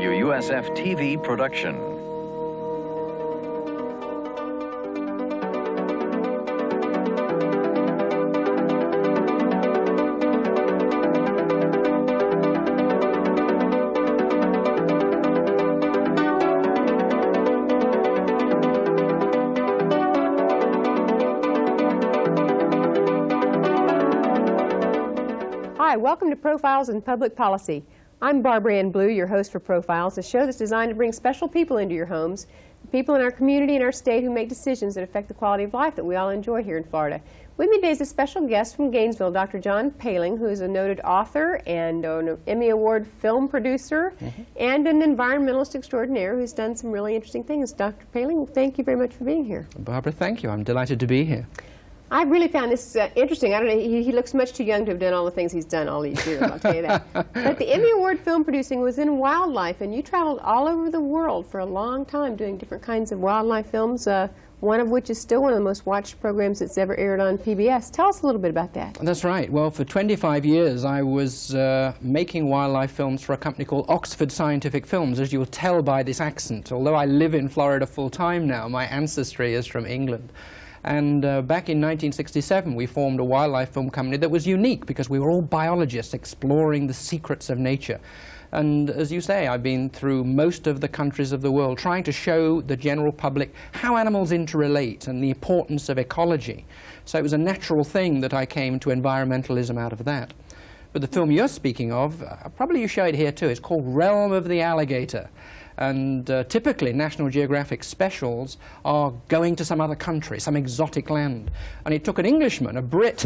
tampaTVshowEnivironmentalInst production. Hi, welcome to Profiles in Public Policy. I'm Barbara Ann Blue, your host for Profiles, a show that's designed to bring special people into your homes, people in our community and our state who make decisions that affect the quality of life that we all enjoy here in Florida. With me today is a special guest from Gainesville, Dr. John Paling, who is a noted author and an Emmy Award film producer and an environmentalist extraordinaire who's done some really interesting things. Dr. Paling, thank you very much for being here. Barbara, thank you. I'm delighted to be here. I really found this interesting. I don't know, he looks much too young to have done all the things he's done all these years, I'll tell you that. But the Emmy Award film producing was in wildlife, and you traveled all over the world for a long time doing different kinds of wildlife films, one of which is still one of the most watched programs that's ever aired on PBS. Tell us a little bit about that. That's right. Well, for 25 years I was making wildlife films for a company called Oxford Scientific Films, as you will tell by this accent. Although I live in Florida full-time now, my ancestry is from England. And back in 1967, we formed a wildlife film company that was unique because we were all biologists exploring the secrets of nature. And as you say, I've been through most of the countries of the world trying to show the general public how animals interrelate and the importance of ecology. So it was a natural thing that I came to environmentalism out of that. But the film you're speaking of, probably you show it here too, it's called Realm of the Alligator. And typically National Geographic specials are going to some other country, some exotic land. And it took an Englishman, a Brit,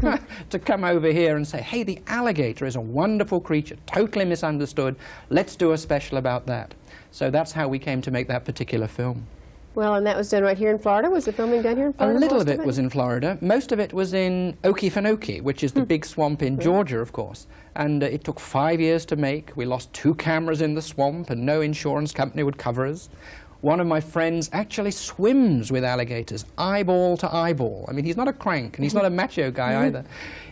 to come over here and say, hey, the alligator is a wonderful creature, totally misunderstood. Let's do a special about that. So that's how we came to make that particular film. Well, and that was done right here in Florida? Was the filming done here in Florida? A little of it was in Florida. Most of it was in Okefenokee, which is the big swamp in Georgia, of course. And it took 5 years to make. We lost 2 cameras in the swamp, and no insurance company would cover us. One of my friends actually swims with alligators, eyeball to eyeball. I mean, he's not a crank, and he's not a macho guy either.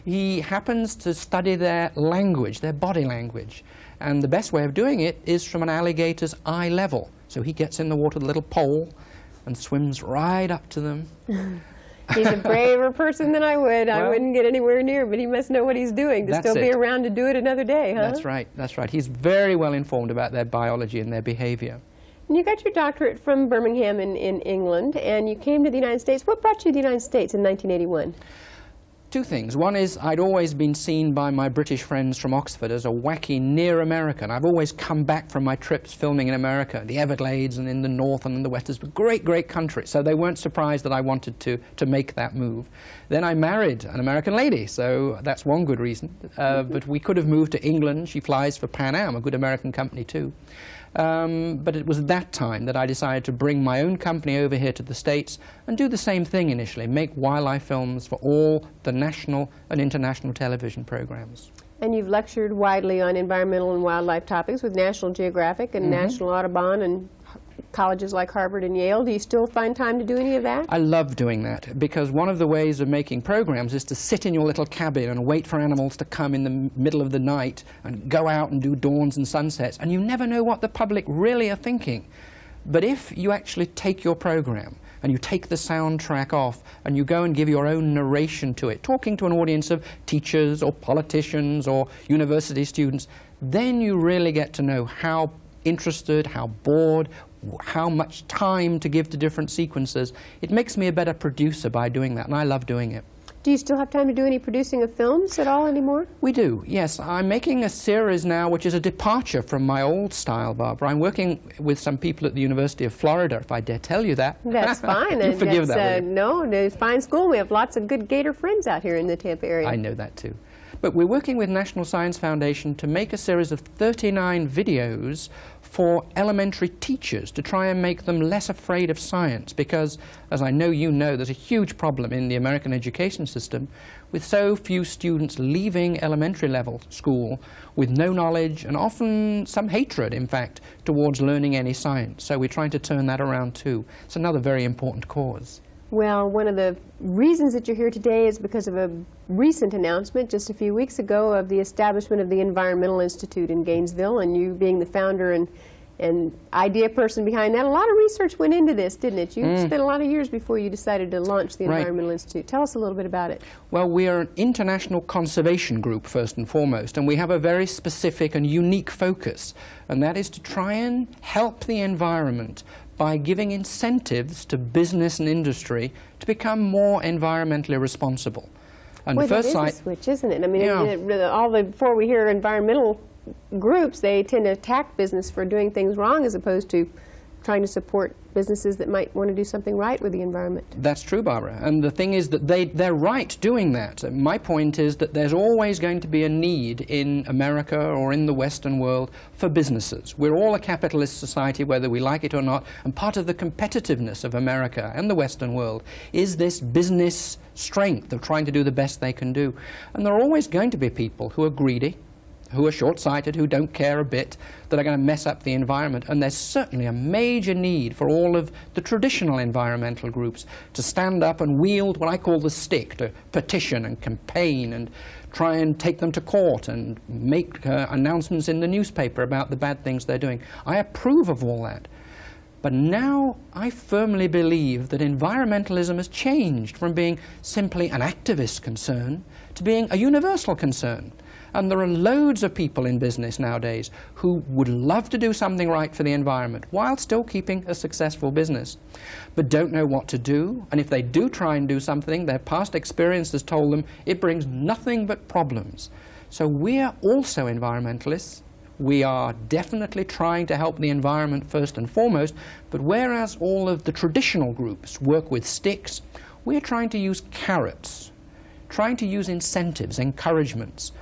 He happens to study their language, their body language. And the best way of doing it is from an alligator's eye level. So he gets in the water with a little pole and swims right up to them. He's a braver person than I would. Well, I wouldn't get anywhere near, but he must know what he's doing to still be around to do it another day, huh? That's right, that's right. He's very well informed about their biology and their behavior. And you got your doctorate from Birmingham in England, and you came to the United States. What brought you to the United States in 1981? 2 things. One is I'd always been seen by my British friends from Oxford as a wacky near American. I've always come back from my trips filming in America, the Everglades and in the north and in the west. It's a great, great country. So they weren't surprised that I wanted to make that move. Then I married an American lady, so that's one good reason. But we could have moved to England. She flies for Pan Am, a good American company too. But it was that time that I decided to bring my own company over here to the States and do the same thing initially, make wildlife films for all the national and international television programs. And you've lectured widely on environmental and wildlife topics with National Geographic and National Audubon and colleges like Harvard and Yale. Do you still find time to do any of that? I love doing that, because one of the ways of making programs is to sit in your little cabin and wait for animals to come in the middle of the night and go out and do dawns and sunsets, and you never know what the public really are thinking. But if you actually take your program and you take the soundtrack off and you go and give your own narration to it, talking to an audience of teachers or politicians or university students, then you really get to know how interested, how bored, how much time to give to different sequences. It makes me a better producer by doing that, and I love doing it. Do you still have time to do any producing of films at all anymore? We do, yes. I'm making a series now which is a departure from my old style, Barbara. I'm working with some people at the University of Florida, if I dare tell you that. That's fine. You forgive that, no, it's a fine school. We have lots of good Gator friends out here in the Tampa area. I know that too. But we're working with National Science Foundation to make a series of 39 videos for elementary teachers to try and make them less afraid of science, because, as I know you know, there's a huge problem in the American education system with so few students leaving elementary level school with no knowledge and often some hatred, in fact, towards learning any science. So we're trying to turn that around too. It's another very important cause. Well, one of the reasons that you're here today is because of a recent announcement just a few weeks ago of the establishment of the Environmental Institute in Gainesville, and you being the founder and and idea person behind that. A lot of research went into this, didn't it? You spent a lot of years before you decided to launch the Environmental Institute. Tell us a little bit about it. Well, we are an international conservation group, first and foremost, and we have a very specific and unique focus, and that is to try and help the environment by giving incentives to business and industry to become more environmentally responsible. And Boy, the first that is a switch, isn't it? I mean, before we hear environmental groups, they tend to attack business for doing things wrong as opposed to trying to support businesses that might want to do something right with the environment. That's true, Barbara. And the thing is that they're right doing that. My point is that there's always going to be a need in America or in the Western world for businesses. We're all a capitalist society, whether we like it or not, and part of the competitiveness of America and the Western world is this business strength of trying to do the best they can do. And there are always going to be people who are greedy, who are short-sighted, who don't care a bit, that are going to mess up the environment. And there's certainly a major need for all of the traditional environmental groups to stand up and wield what I call the stick, to petition and campaign and try and take them to court and make announcements in the newspaper about the bad things they're doing. I approve of all that. But now I firmly believe that environmentalism has changed from being simply an activist concern to being a universal concern. And there are loads of people in business nowadays who would love to do something right for the environment while still keeping a successful business, but don't know what to do. And if they do try and do something, their past experience has told them it brings nothing but problems. So we are also environmentalists. We are definitely trying to help the environment first and foremost, but whereas all of the traditional groups work with sticks, we're trying to use carrots, trying to use incentives, encouragements.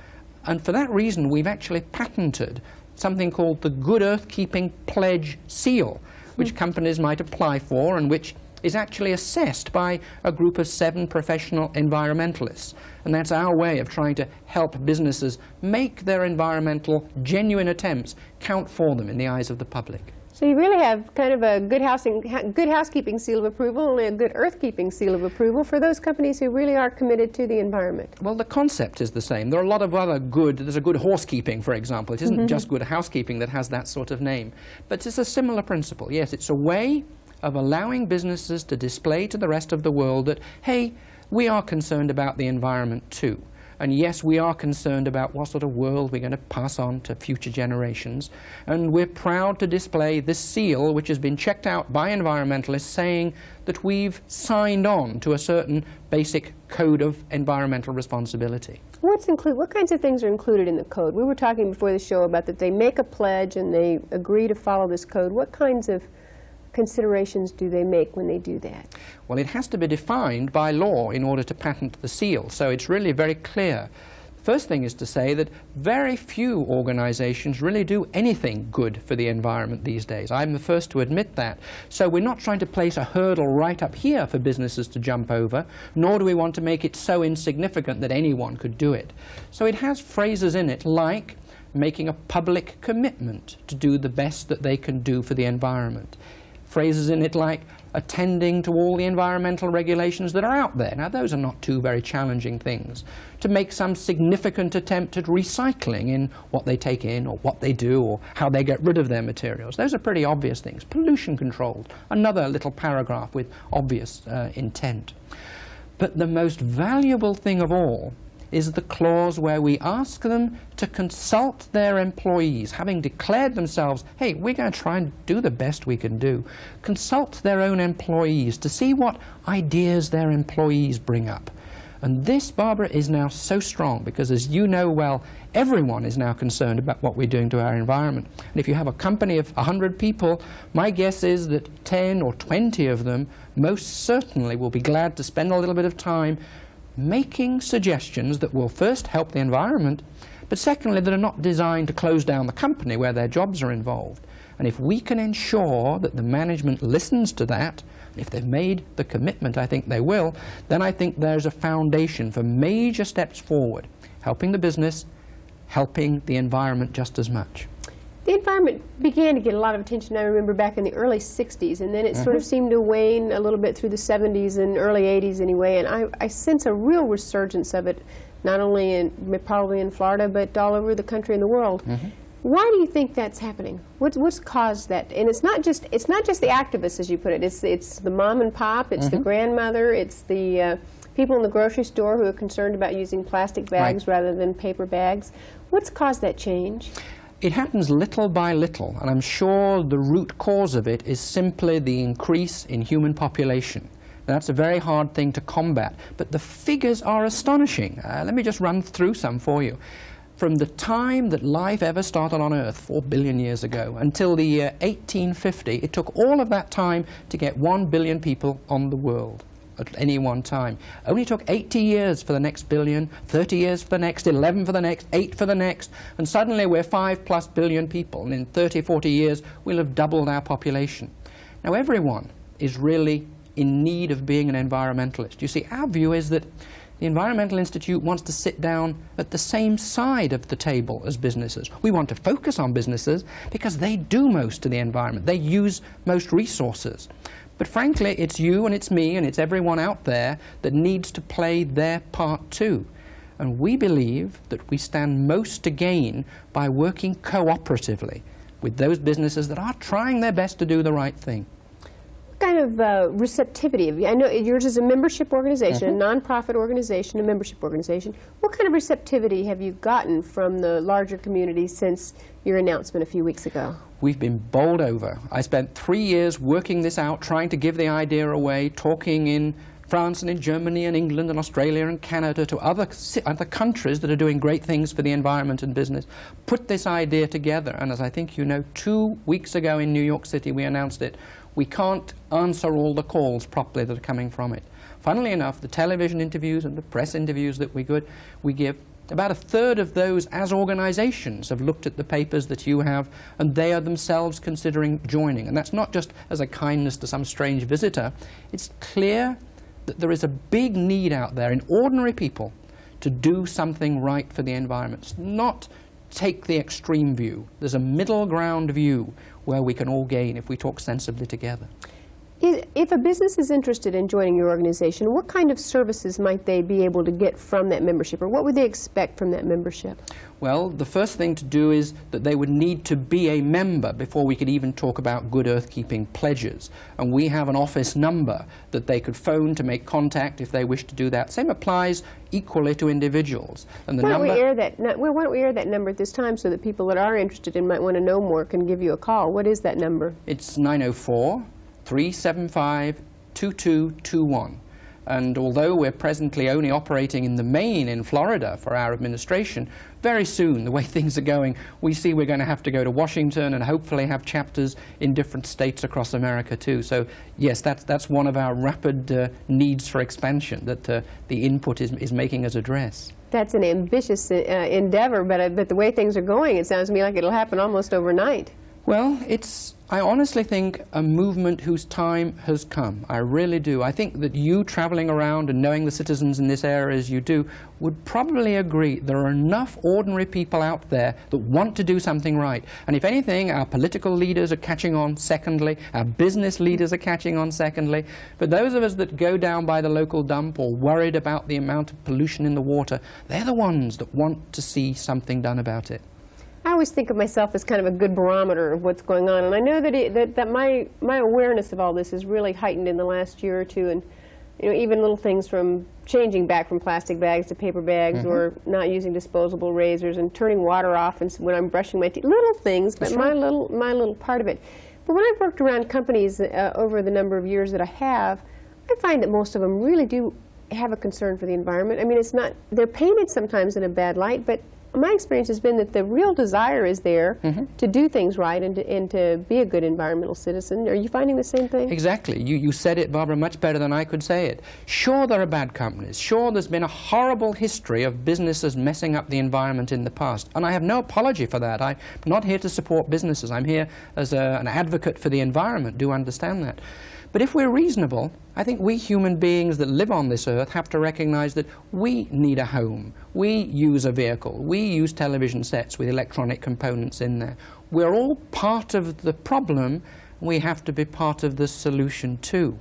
And for that reason, we've actually patented something called the Good Earth Keeping Pledge Seal, which companies might apply for and which is actually assessed by a group of 7 professional environmentalists. And that's our way of trying to help businesses make their environmental genuine attempts count for them in the eyes of the public. So you really have kind of a good housekeeping seal of approval and a good earth-keeping seal of approval for those companies who really are committed to the environment. Well, the concept is the same. There are a lot of other there's a good horsekeeping, for example. It isn't just good housekeeping that has that sort of name. But it's a similar principle. Yes, it's a way of allowing businesses to display to the rest of the world that, hey, we are concerned about the environment too. And yes, we are concerned about what sort of world we're going to pass on to future generations. And we're proud to display this seal, which has been checked out by environmentalists, saying that we've signed on to a certain basic code of environmental responsibility. What kinds of things are included in the code? We were talking before the show about that they make a pledge and they agree to follow this code. What kinds of considerations do they make when they do that? Well, it has to be defined by law in order to patent the seal, so it's really very clear. First thing is to say that very few organizations really do anything good for the environment these days. I'm the first to admit that. So we're not trying to place a hurdle right up here for businesses to jump over, nor do we want to make it so insignificant that anyone could do it. So it has phrases in it like making a public commitment to do the best that they can do for the environment. Phrases in it like attending to all the environmental regulations that are out there. Now, those are not two very challenging things. To make some significant attempt at recycling in what they take in or what they do or how they get rid of their materials. Those are pretty obvious things. Pollution control, another little paragraph with obvious intent. But the most valuable thing of all is the clause where we ask them to consult their employees, having declared themselves, hey, we're going to try and do the best we can do. Consult their own employees to see what ideas their employees bring up. And this, Barbara, is now so strong because, as you know well, everyone is now concerned about what we're doing to our environment. And if you have a company of 100 people, my guess is that 10 or 20 of them most certainly will be glad to spend a little bit of time making suggestions that will first help the environment, but secondly that are not designed to close down the company where their jobs are involved. And if we can ensure that the management listens to that, if they've made the commitment, I think they will, then I think there's a foundation for major steps forward, helping the business, helping the environment just as much. The environment began to get a lot of attention, I remember, back in the early 60s, and then it sort of seemed to wane a little bit through the 70s and early 80s anyway, and I sense a real resurgence of it, not only probably in Florida, but all over the country and the world. Why do you think that's happening? What's caused that? And it's not just the activists, as you put it. It's the mom and pop. It's the grandmother. It's the people in the grocery store who are concerned about using plastic bags rather than paper bags. What's caused that change? It happens little by little, and I'm sure the root cause of it is simply the increase in human population. That's a very hard thing to combat, but the figures are astonishing. Let me just run through some for you. From the time that life ever started on Earth, 4 billion years ago, until the year 1850, it took all of that time to get 1 billion people on the world at any one time. Only took 80 years for the next billion, 30 years for the next, 11 for the next, 8 for the next, and suddenly we're 5+ billion people, and in 30, 40 years we'll have doubled our population. Now everyone is really in need of being an environmentalist. You see, our view is that the Environmental Institute wants to sit down at the same side of the table as businesses. We want to focus on businesses because they do most to the environment. They use most resources. But frankly, it's you and it's me and it's everyone out there that needs to play their part too. And we believe that we stand most to gain by working cooperatively with those businesses that are trying their best to do the right thing. What kind of receptivity? I know yours is a membership organization, a nonprofit organization, a membership organization. What kind of receptivity have you gotten from the larger community since your announcement a few weeks ago? We've been bowled over. I spent 3 years working this out, trying to give the idea away, talking in France and in Germany and England and Australia and Canada to other countries that are doing great things for the environment and business, put this idea together. And as I think you know, 2 weeks ago in New York City we announced it. We can't answer all the calls properly that are coming from it. Funnily enough, the television interviews and the press interviews that we give, about 1/3 of those as organizations have looked at the papers that you have, and they are themselves considering joining. And that's not just as a kindness to some strange visitor. It's clear that there is a big need out there in ordinary people to do something right for the environment. It's not take the extreme view. There's a middle ground view where we can all gain if we talk sensibly together. If a business is interested in joining your organization, what kind of services might they be able to get from that membership, or what would they expect from that membership? Well, the first thing to do is that they would need to be a member before we could even talk about good earth-keeping pledges. And we have an office number that they could phone to make contact if they wish to do that. Same applies equally to individuals. And the why don't we air that number at this time so that people that are interested and might want to know more can give you a call? What is that number? It's 904-375-2221. And although we're presently only operating in the main in Florida for our administration, very soon, the way things are going, we see we're going to have to go to Washington and hopefully have chapters in different states across America too. So yes, that's one of our rapid needs for expansion that the input is making us address. That's an ambitious endeavor, but the way things are going, it sounds to me like it'll happen almost overnight. Well, I honestly think a movement whose time has come. I really do. I think that you traveling around and knowing the citizens in this area as you do would probably agree there are enough ordinary people out there that want to do something right. And if anything, our political leaders are catching on secondly, our business leaders are catching on secondly. But those of us that go down by the local dump or worried about the amount of pollution in the water, they're the ones that want to see something done about it. I always think of myself as kind of a good barometer of what's going on, and I know that my awareness of all this is really heightened in the last year or two, and even little things from changing back from plastic bags to paper bags, or not using disposable razors, and turning water off when I'm brushing my teeth. Little things, but my little part of it. But when I've worked around companies over the number of years that I have, I find that most of them really do have a concern for the environment. I mean, they're painted sometimes in a bad light, but my experience has been that the real desire is there to do things right and to be a good environmental citizen. Are you finding the same thing? Exactly. You said it, Barbara, much better than I could say it. Sure, there are bad companies. Sure, there's been a horrible history of businesses messing up the environment in the past. And I have no apology for that. I'm not here to support businesses. I'm here as an advocate for the environment. Do understand that. But if we're reasonable, I think we human beings that live on this earth have to recognize that we need a home. We use a vehicle. We use television sets with electronic components in there. We're all part of the problem. We have to be part of the solution too.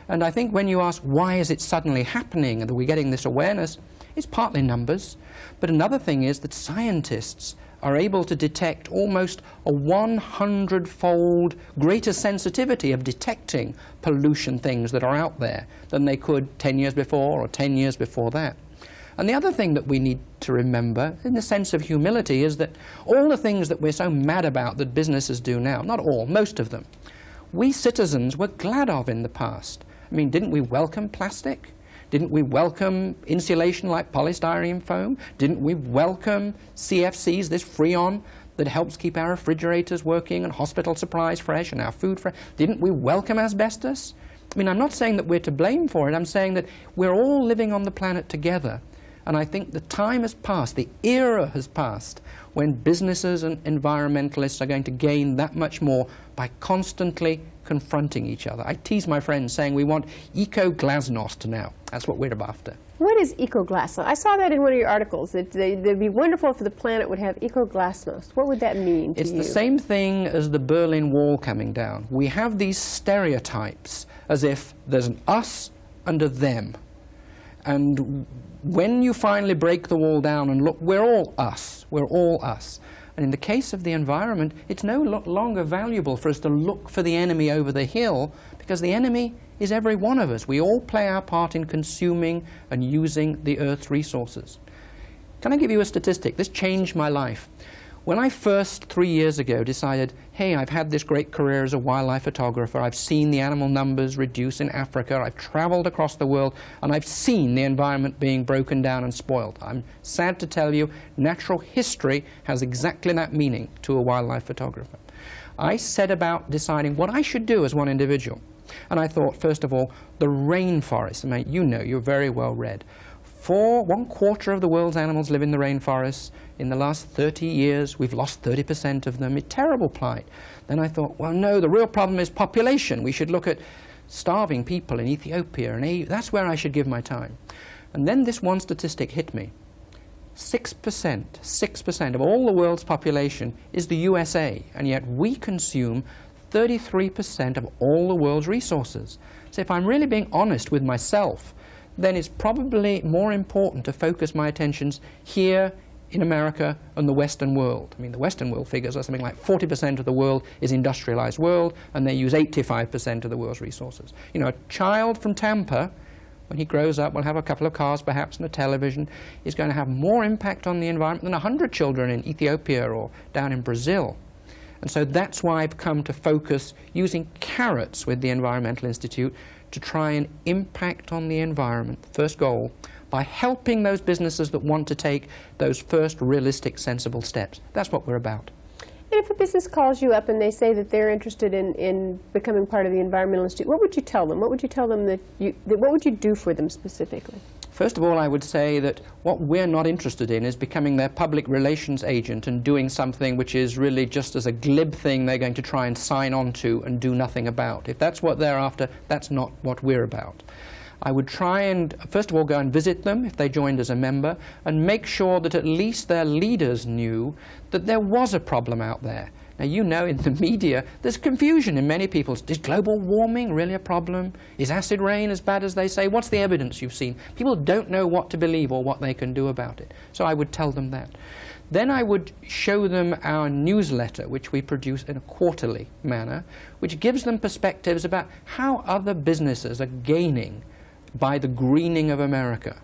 And I think when you ask why is it suddenly happening and that we're getting this awareness, it's partly numbers. But another thing is that scientists are able to detect almost a 100-fold greater sensitivity of detecting pollution things that are out there than they could 10 years before or 10 years before that. And the other thing that we need to remember, in the sense of humility, is that all the things that we're so mad about that businesses do now, not all, most of them, we citizens were glad of in the past. I mean, didn't we welcome plastic? Didn't we welcome insulation like polystyrene foam? Didn't we welcome CFCs, this Freon that helps keep our refrigerators working and hospital supplies fresh and our food fresh? Didn't we welcome asbestos? I mean, I'm not saying that we're to blame for it. I'm saying that we're all living on the planet together. And I think the time has passed, the era has passed, when businesses and environmentalists are going to gain that much more by constantly confronting each other. I tease my friends saying we want eco-glasnost now. That's what we're after. What is eco-glasnost? I saw that in one of your articles. It'd be wonderful if the planet would have eco-glasnost. What would that mean to you? It's the same thing as the Berlin Wall coming down. We have these stereotypes as if there's an us and a them. And when you finally break the wall down and look, we're all us. We're all us. And in the case of the environment, it's no longer valuable for us to look for the enemy over the hill, because the enemy is every one of us. We all play our part in consuming and using the Earth's resources. Can I give you a statistic? This changed my life. When I first, 3 years ago, decided, hey, I've had this great career as a wildlife photographer, I've seen the animal numbers reduce in Africa, I've traveled across the world, and I've seen the environment being broken down and spoiled. I'm sad to tell you, natural history has exactly that meaning to a wildlife photographer. I set about deciding what I should do as one individual. And I thought, first of all, the rainforest. I mean, you know, you're very well read. 1/4 of the world's animals live in the rainforests. In the last 30 years, we've lost 30% of them. A terrible plight. Then I thought, well, no, the real problem is population. We should look at starving people in Ethiopia, and that's where I should give my time. And then this one statistic hit me. 6% of all the world's population is the USA, and yet we consume 33% of all the world's resources. So if I'm really being honest with myself, then it's probably more important to focus my attentions here in America and the Western world. I mean, the Western world figures are something like 40% of the world is industrialized world, and they use 85% of the world's resources. You know, a child from Tampa, when he grows up, will have a couple of cars perhaps and a television, is going to have more impact on the environment than 100 children in Ethiopia or down in Brazil. And so that's why I've come to focus using carrots with the Environmental Institute to try and impact on the environment, first goal, by helping those businesses that want to take those first realistic, sensible steps. That's what we're about. And if a business calls you up and they say that they're interested in becoming part of the Environmental Institute, what would you tell them? What would you tell them what would you do for them specifically? First of all, I would say that what we're not interested in is becoming their public relations agent and doing something which is really just as a glib thing they're going to try and sign on to and do nothing about. If that's what they're after, that's not what we're about. I would try and, first of all, go and visit them if they joined as a member, and make sure that at least their leaders knew that there was a problem out there. Now, you know, in the media, there's confusion in many people. Is global warming really a problem? Is acid rain as bad as they say? What's the evidence you've seen? People don't know what to believe or what they can do about it. So I would tell them that. Then I would show them our newsletter, which we produce in a quarterly manner, which gives them perspectives about how other businesses are gaining by the greening of America.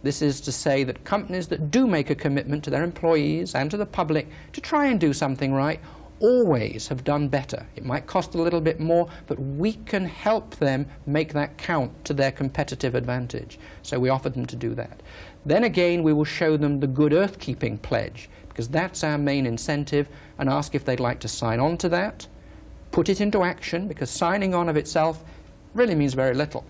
This is to say that companies that do make a commitment to their employees and to the public to try and do something right always have done better. It might cost a little bit more, but we can help them make that count to their competitive advantage. So we offer them to do that. Then again, we will show them the Good Earth Keeping Pledge, because that's our main incentive, and ask if they'd like to sign on to that, put it into action, because signing on of itself really means very little.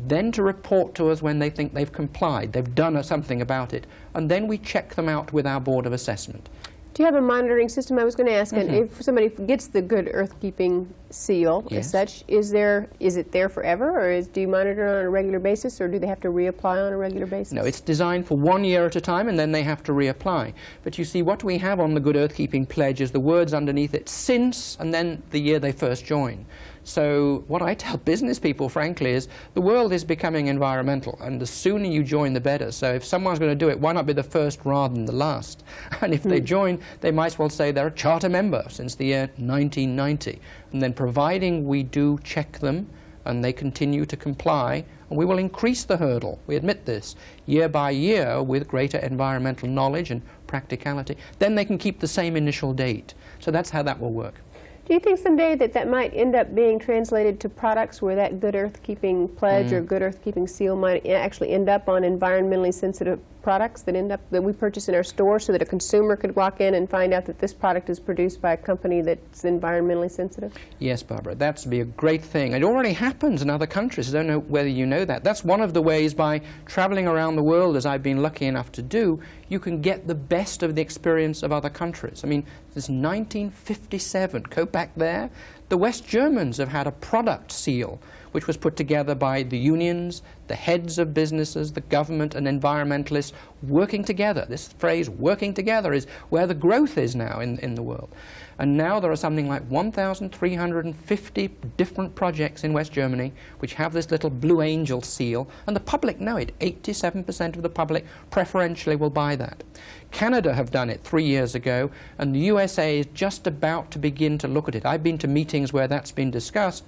Then to report to us when they think they've complied, they've done something about it, and then we check them out with our Board of Assessment. Do you have a monitoring system? I was going to ask, and if somebody gets the Good Earth Keeping seal, Yes. as such, is it there forever, or do you monitor it on a regular basis, or do they have to reapply on a regular basis? No, it's designed for 1 year at a time, and then they have to reapply. But you see, what we have on the Good Earth Keeping Pledge is the words underneath it, since, and then the year they first join. So what I tell business people, frankly, is the world is becoming environmental, and the sooner you join, the better. So if someone's going to do it, why not be the first rather than the last? And if they join, they might as well say they're a charter member since the year 1990. And then providing we do check them and they continue to comply, and we will increase the hurdle, we admit this, year by year with greater environmental knowledge and practicality, then they can keep the same initial date. So that's how that will work. Do you think someday that might end up being translated to products where that Good Earth Keeping pledge or Good Earth Keeping seal might actually end up on environmentally sensitive products that we purchase in our store, so that a consumer could walk in and find out that this product is produced by a company that's environmentally sensitive? Yes, Barbara, that would be a great thing. It already happens in other countries. I don't know whether you know that. That's one of the ways, by traveling around the world, as I've been lucky enough to do, you can get the best of the experience of other countries. I mean, this 1957, go back there, the West Germans have had a product seal which was put together by the unions, the heads of businesses, the government and environmentalists working together. This phrase, working together, is where the growth is now in the world. And now there are something like 1,350 different projects in West Germany which have this little Blue Angel seal, and the public know it. 87% of the public preferentially will buy that. Canada have done it 3 years ago, and the USA is just about to begin to look at it. I've been to meetings where that's been discussed,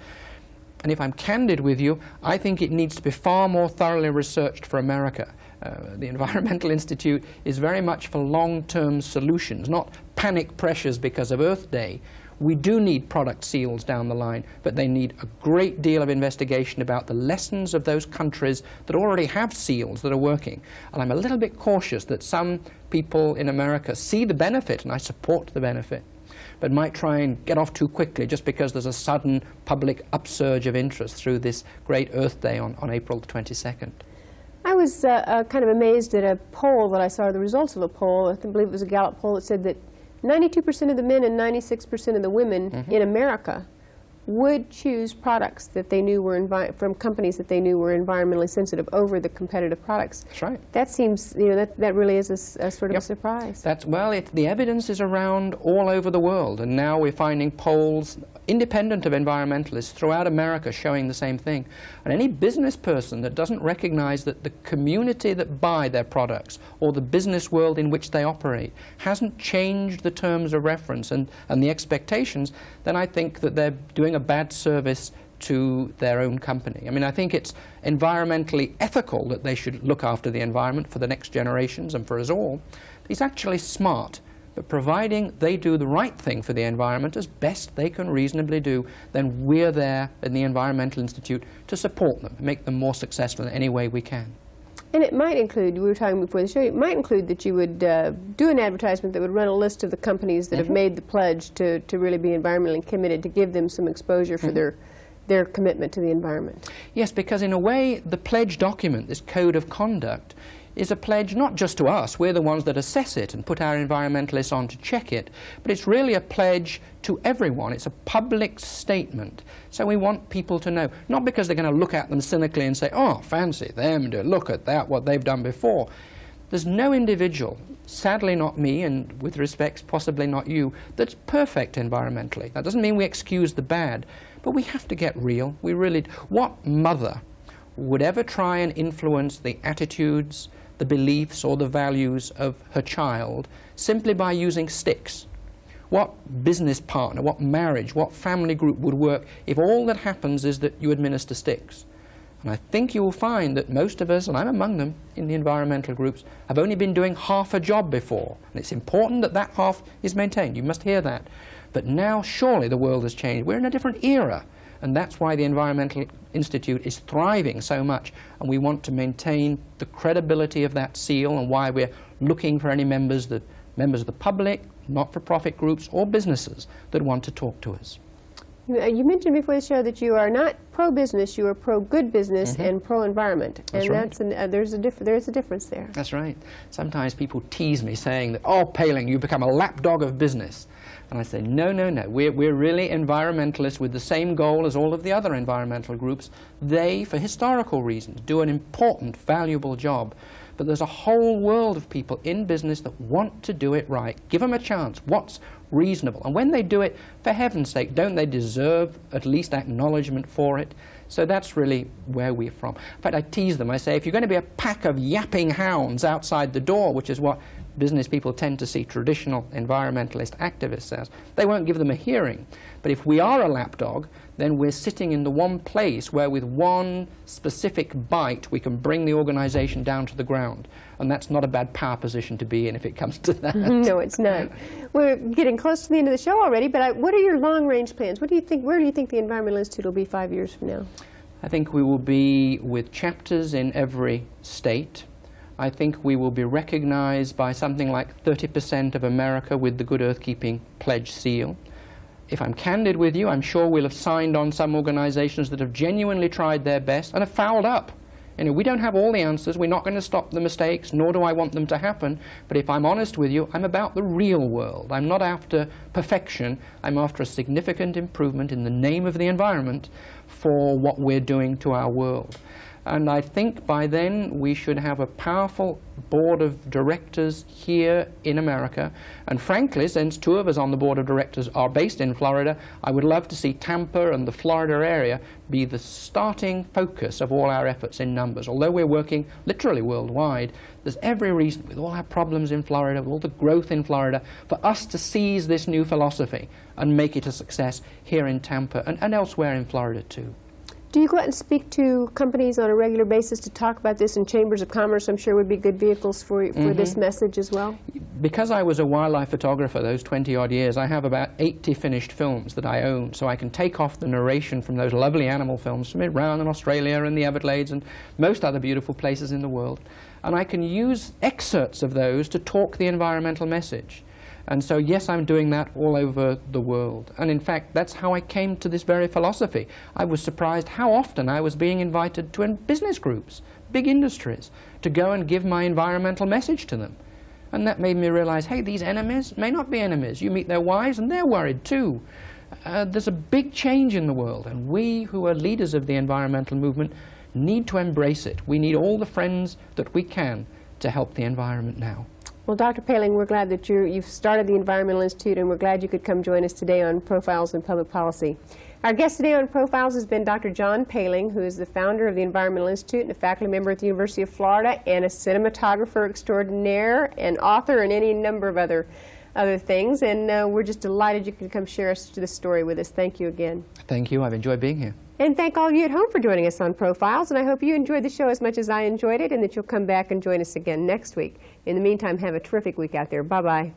and if I'm candid with you, I think it needs to be far more thoroughly researched for America. The Environmental Institute is very much for long-term solutions, not panic pressures because of Earth Day. We do need product seals down the line, but they need a great deal of investigation about the lessons of those countries that already have seals that are working. And I'm a little bit cautious that some people in America see the benefit, and I support the benefit, but might try and get off too quickly just because there's a sudden public upsurge of interest through this great Earth Day on April the 22nd. I was kind of amazed at a poll that I saw, the results of a poll. I believe it was a Gallup poll that said that 92% of the men and 96% of the women in America would choose products that they knew were from companies that they knew were environmentally sensitive over the competitive products. That's right. That seems, you know, that really is a sort of a surprise. Well, the evidence is around all over the world, and now we're finding polls independent of environmentalists throughout America showing the same thing. And any business person that doesn't recognize that the community that buy their products or the business world in which they operate hasn't changed the terms of reference and the expectations, then I think that they're doing a bad service to their own company. I mean, I think it's environmentally ethical that they should look after the environment for the next generations and for us all. It's actually smart. But providing they do the right thing for the environment as best they can reasonably do, then we're there in the Environmental Institute to support them, make them more successful in any way we can. And it might include, we were talking before the show, it might include that you would do an advertisement that would run a list of the companies that have made the pledge to really be environmentally committed, to give them some exposure for their commitment to the environment. Yes, because in a way, the pledge document, this code of conduct, is a pledge not just to us. We're the ones that assess it and put our environmentalists on to check it, but it's really a pledge to everyone. It's a public statement. So we want people to know, not because they're going to look at them cynically and say, oh, fancy them, look at that, what they've done before. There's no individual, sadly not me, and with respect, possibly not you, that's perfect environmentally. That doesn't mean we excuse the bad, but we have to get real. We really, what mother would ever try and influence the attitudes, the beliefs or the values of her child simply by using sticks? What business partner, what marriage, what family group would work if all that happens is that you administer sticks? And I think you will find that most of us, and I'm among them in the environmental groups, have only been doing half a job before. And it's important that that half is maintained. You must hear that. But now surely the world has changed. We're in a different era. And that's why the Environmental Institute is thriving so much, and we want to maintain the credibility of that seal, and why we're looking for any members of the public, not-for-profit groups, or businesses that want to talk to us. You mentioned before the show that you are not pro-business, you are pro-good business and pro-environment. That's and right. There's a difference there. That's right. Sometimes people tease me saying that, oh, Paling, you become a lapdog of business. And I say, no, no, no. We're really environmentalists with the same goal as all of the other environmental groups. They, for historical reasons, do an important, valuable job. but there's a whole world of people in business that want to do it right. Give them a chance. What's reasonable? And when they do it, for heaven's sake, don't they deserve at least acknowledgement for it? So that's really where we're from. In fact, I tease them. I say, if you're going to be a pack of yapping hounds outside the door, which is what business people tend to see traditional environmentalist activists as, they won't give them a hearing. But if we are a lapdog, then we're sitting in the one place where with one specific bite we can bring the organization down to the ground. And that's not a bad power position to be in if it comes to that. No, it's not. We're getting close to the end of the show already, but what are your long-range plans? What do you think, where do you think the Environmental Institute will be 5 years from now? I think we will be with chapters in every state. I think we will be recognized by something like 30% of America with the Good Earth Keeping Pledge seal. If I'm candid with you, I'm sure we'll have signed on some organizations that have genuinely tried their best and have fouled up. You know, we don't have all the answers. We're not going to stop the mistakes, nor do I want them to happen. But if I'm honest with you, I'm about the real world. I'm not after perfection. I'm after a significant improvement in the name of the environment for what we're doing to our world. And I think by then we should have a powerful board of directors here in America. And frankly, since two of us on the board of directors are based in Florida, I would love to see Tampa and the Florida area be the starting focus of all our efforts in numbers. Although we're working literally worldwide, there's every reason, with all our problems in Florida, with all the growth in Florida, for us to seize this new philosophy and make it a success here in Tampa and elsewhere in Florida too. Do you go out and speak to companies on a regular basis to talk about this, and chambers of commerce, I'm sure, would be good vehicles for this message as well? Because I was a wildlife photographer those 20-odd years, I have about 80 finished films that I own, so I can take off the narration from those lovely animal films from around in Australia and the Everglades and most other beautiful places in the world, and I can use excerpts of those to talk the environmental message. And so, yes, I'm doing that all over the world. And in fact, that's how I came to this very philosophy. I was surprised how often I was being invited to business groups, big industries, to go and give my environmental message to them. And that made me realize, hey, these enemies may not be enemies. You meet their wives and they're worried too. There's a big change in the world, and we who are leaders of the environmental movement need to embrace it. We need all the friends that we can to help the environment now. Well, Dr. Poehling, we're glad that you've started the Environmental Institute, and we're glad you could come join us today on Profiles in Public Policy. Our guest today on Profiles has been Dr. John Poehling, who is the founder of the Environmental Institute and a faculty member at the University of Florida, and a cinematographer extraordinaire, and author, and any number of other things. And we're just delighted you could come share this story with us. Thank you again. Thank you. I've enjoyed being here. And thank all of you at home for joining us on Profiles, and I hope you enjoyed the show as much as I enjoyed it, and that you'll come back and join us again next week. In the meantime, have a terrific week out there. Bye-bye.